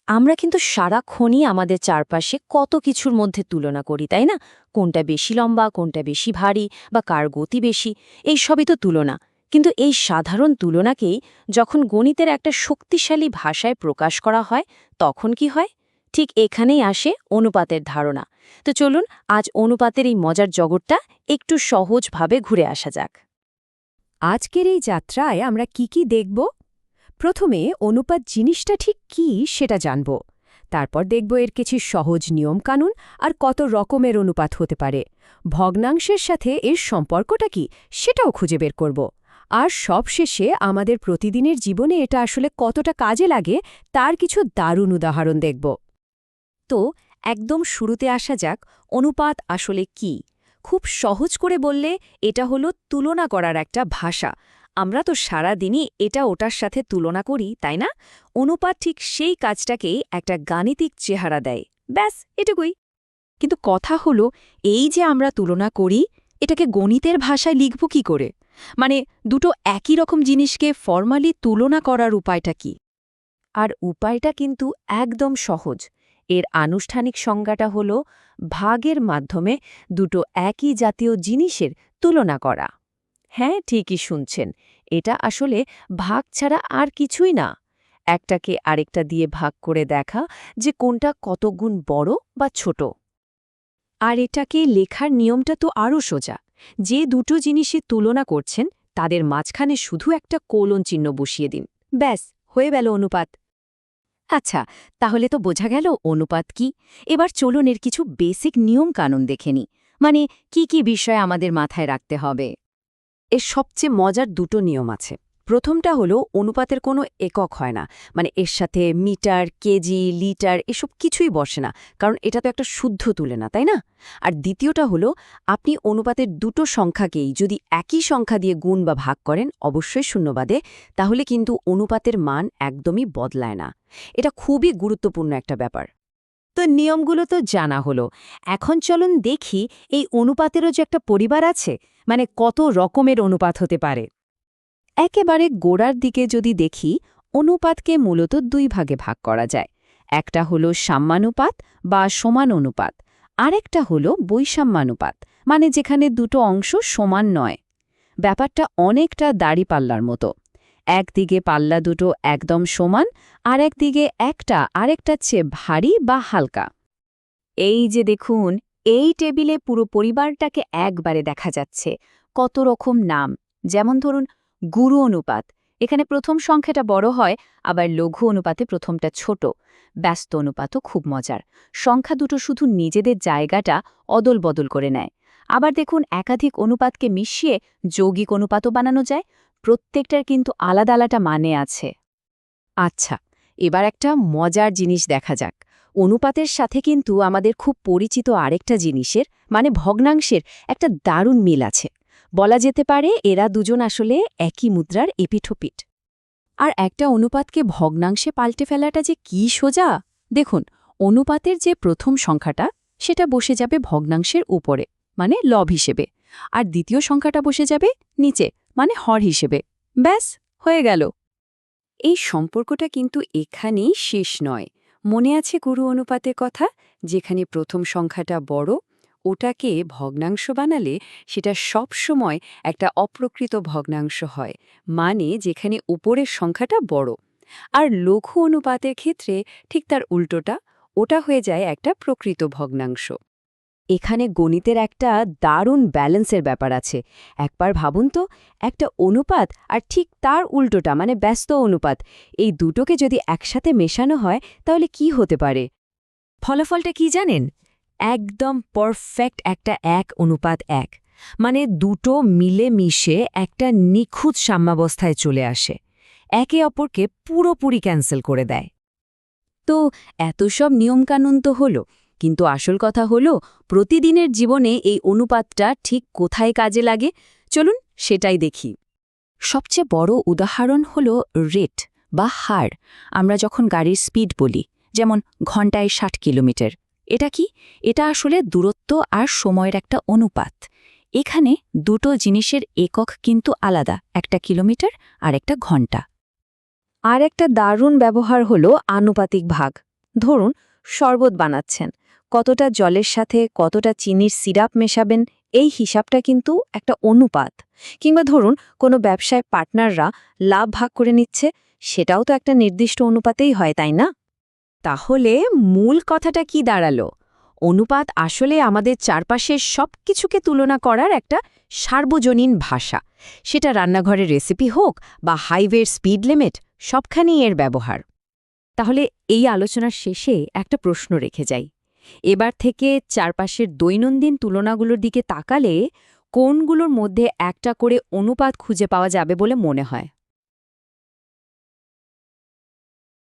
আমরা কিন্তু সারাক্ষণই আমাদের চারপাশে কত কিছুর মধ্যে তুলনা করি, তাই না? কোনটা বেশি লম্বা, কোনটা বেশি ভারী, বা কার গতি বেশি, এই সবই তো তুলনা। কিন্তু এই সাধারণ তুলনাকেই যখন গণিতের একটা শক্তিশালী ভাষায় প্রকাশ করা হয়, তখন কি হয়? ঠিক এখানেই আসে অনুপাতের ধারণা। তো চলুন আজ অনুপাতের এই মজার জগৎটা একটু সহজভাবে ঘুরে আসা যাক। আজকের এই যাত্রায় আমরা কি দেখব? প্রথমে অনুপাত জিনিসটা ঠিক কী সেটা জানব। তারপর দেখব এর কিছু সহজ নিয়মকানুন আর কত রকমের অনুপাত হতে পারে। ভগ্নাংশের সাথে এর সম্পর্কটা কি সেটাও খুঁজে বের করব। আর সবশেষে আমাদের প্রতিদিনের জীবনে এটা আসলে কতটা কাজে লাগে তার কিছু দারুণ উদাহরণ দেখব। তো একদম শুরুতে আসা যাক, অনুপাত আসলে কি? খুব সহজ করে বললে এটা হলো তুলনা করার একটা ভাষা। আমরা তো সারা দিনই এটা ওটার সাথে তুলনা করি, তাই না? অনুপাত ঠিক সেই কাজটাকেই একটা গাণিতিক চেহারা দেয়। ব্যাস এটুকুই। কিন্তু কথা হলো, এই যে আমরা তুলনা করি, এটাকে গণিতের ভাষায় লিখব কি করে? মানে দুটো একই রকম জিনিসকে ফর্মালি তুলনা করার উপায়টা কি? আর উপায়টা কিন্তু একদম সহজ। এর আনুষ্ঠানিক সংজ্ঞাটা হল ভাগের মাধ্যমে দুটো একই জাতীয় জিনিসের তুলনা করা। হ্যাঁ, ঠিকই শুনছেন। এটা আসলে ভাগ ছাড়া আর কিছুই না। একটাকে আরেকটা দিয়ে ভাগ করে দেখা যে কোনটা কত গুণ বড় বা ছোট। আর এটাকে লেখার নিয়মটা তো আরও সোজা। যে দুটো জিনিসের তুলনা করছেন তাদের মাঝখানে শুধু একটা কোলন চিহ্ন বসিয়ে দিন। ব্যাস, হয়ে গেল অনুপাত। আচ্ছা, তাহলে তো বোঝা গেল অনুপাত কি। এবার চলুন এর কিছু বেসিক নিয়ম কানুন দেখে নিই। মানে কি বিষয় আমাদের মাথায় রাখতে হবে। এর সবচেয়ে মজার দুটো নিয়ম আছে। প্রথমটা হলো অনুপাতের কোনো একক হয় না। মানে এর সাথে মিটার, কেজি, লিটার এসব কিছুই বসে না, কারণ এটা তো একটা শুদ্ধ তুলনা, তাই না? আর দ্বিতীয়টা হলো, আপনি অনুপাতের দুটো সংখ্যাকেই যদি একই সংখ্যা দিয়ে গুণ বা ভাগ করেন, অবশ্যই শূন্যবাদে, তাহলে কিন্তু অনুপাতের মান একদমই বদলায় না। এটা খুবই গুরুত্বপূর্ণ একটা ব্যাপার। তো নিয়মগুলো তো জানা হলো। এখন চলুন দেখি এই অনুপাতেরও যে একটা পরিবার আছে, মানে কত রকমের অনুপাত হতে পারে। একেবারে গোড়ার দিকে যদি দেখি, অনুপাতকে মূলত দুই ভাগে ভাগ করা যায়। একটা হলো সাম্যানুপাত বা সমান অনুপাত, আরেকটা হলো বৈষম্যানুপাত, মানে যেখানে দুটো অংশ সমান নয়। ব্যাপারটা অনেকটা দাড়িপাল্লার মতো। একদিকে পাল্লা দুটো একদম সমান, আর একদিকে একটা আরেকটার চেয়ে ভারী বা হালকা। এই যে দেখুন, এই টেবিলে পুরো পরিবারটাকে একবারে দেখা যাচ্ছে। কত রকম নাম, যেমন ধরুন গুরু অনুপাত, এখানে প্রথম সংখ্যাটা বড় হয়, আবার লঘু অনুপাতে প্রথমটা ছোট। ব্যস্ত অনুপাতও খুব মজার, সংখ্যা দুটো শুধু নিজেদের জায়গাটা অদল বদল করে নেয়। আবার দেখুন একাধিক অনুপাতকে মিশিয়ে যৌগিক অনুপাতও বানানো যায়। প্রত্যেকটার কিন্তু আলাদা আলাদা মানে আছে। আচ্ছা, এবার একটা মজার জিনিস দেখা যাক। অনুপাতের সাথে কিন্তু আমাদের খুব পরিচিত আরেকটা জিনিসের, মানে ভগ্নাংশের, একটা দারুণ মিল আছে। বলা যেতে পারে এরা দুজন আসলে একই মুদ্রার এপিঠোপিঠ। আর একটা অনুপাতকে ভগ্নাংশে পাল্টে ফেলাটা যে কি সোজা! দেখুন, অনুপাতের যে প্রথম সংখ্যাটা সেটা বসে যাবে ভগ্নাংশের উপরে, মানে লব হিসেবে, আর দ্বিতীয় সংখ্যাটা বসে যাবে নিচে, মানে হর হিসেবে। ব্যাস, হয়ে গেল। এই সম্পর্কটা কিন্তু এখানেই শেষ নয়। মনে আছে গুরু অনুপাতের কথা? যেখানে প্রথম সংখ্যাটা বড়, ওটাকে ভগ্নাংশ বানালে সেটা সব সময় একটা অপ্রকৃত ভগ্নাংশ হয়, মানে যেখানে উপরের সংখ্যাটা বড়। আর লঘু অনুপাতের ক্ষেত্রে ঠিক তার উল্টোটা, ওটা হয়ে যায় একটা প্রকৃত ভগ্নাংশ। এখানে গণিতের একটা দারুণ ব্যালেন্সের ব্যাপার আছে। একবার ভাবুন তো, একটা অনুপাত আর ঠিক তার উল্টোটা, মানে ব্যস্ত অনুপাত, এই দুটোকে যদি একসাথে মেশানো হয় তাহলে কি হতে পারে? ফলাফলটা কি জানেন? একদম পারফেক্ট একটা 1:1, মানে দুটো মিলে মিশে একটা নিখুঁত সাম্যাবস্থায় চলে আসে, একে অপরকে পুরোপুরি ক্যান্সেল করে দেয়। তো এত সব নিয়মকানুন তো হলো, কিন্তু আসল কথা হলো প্রতিদিনের জীবনে এই অনুপাতটা ঠিক কোথায় কাজে লাগে। চলুন সেটাই দেখি। সবচেয়ে বড় উদাহরণ হলো রেট বা হার। আমরা যখন গাড়ির স্পিড বলি, যেমন ঘন্টায় 60 কিলোমিটার, এটা কি? এটা আসলে দূরত্ব আর সময়ের একটা অনুপাত। এখানে দুটো জিনিসের একক কিন্তু আলাদা, একটা কিলোমিটার আর একটা ঘন্টা। আর একটা দারুণ ব্যবহার হলো আনুপাতিক ভাগ। ধরুন শরবত বানাচ্ছেন, কতটা জলের সাথে কতটা চিনির সিরাপ মেশাবেন, এই হিসাবটা কিন্তু একটা অনুপাত। কিংবা ধরুন কোনো ব্যবসায় পার্টনাররা লাভ ভাগ করে নিচ্ছে, সেটাও তো একটা নির্দিষ্ট অনুপাতেই হয়, তাই না? তাহলে মূল কথাটা কি দাঁড়ালো? অনুপাত আসলে আমাদের চারপাশের সব কিছুকে তুলনা করার একটা সার্বজনীন ভাষা। সেটা রান্নাঘরের রেসিপি হোক বা হাইওয়ের স্পিড লিমিট, সবখানেই এর ব্যবহার। তাহলে এই আলোচনার শেষে একটা প্রশ্ন রেখে যাই। এবার থেকে চারপাশের দৈনন্দিন তুলনাগুলোর দিকে তাকালে কোনগুলোর মধ্যে একটা করে অনুপাত খুঁজে পাওয়া যাবে বলে মনে হয়?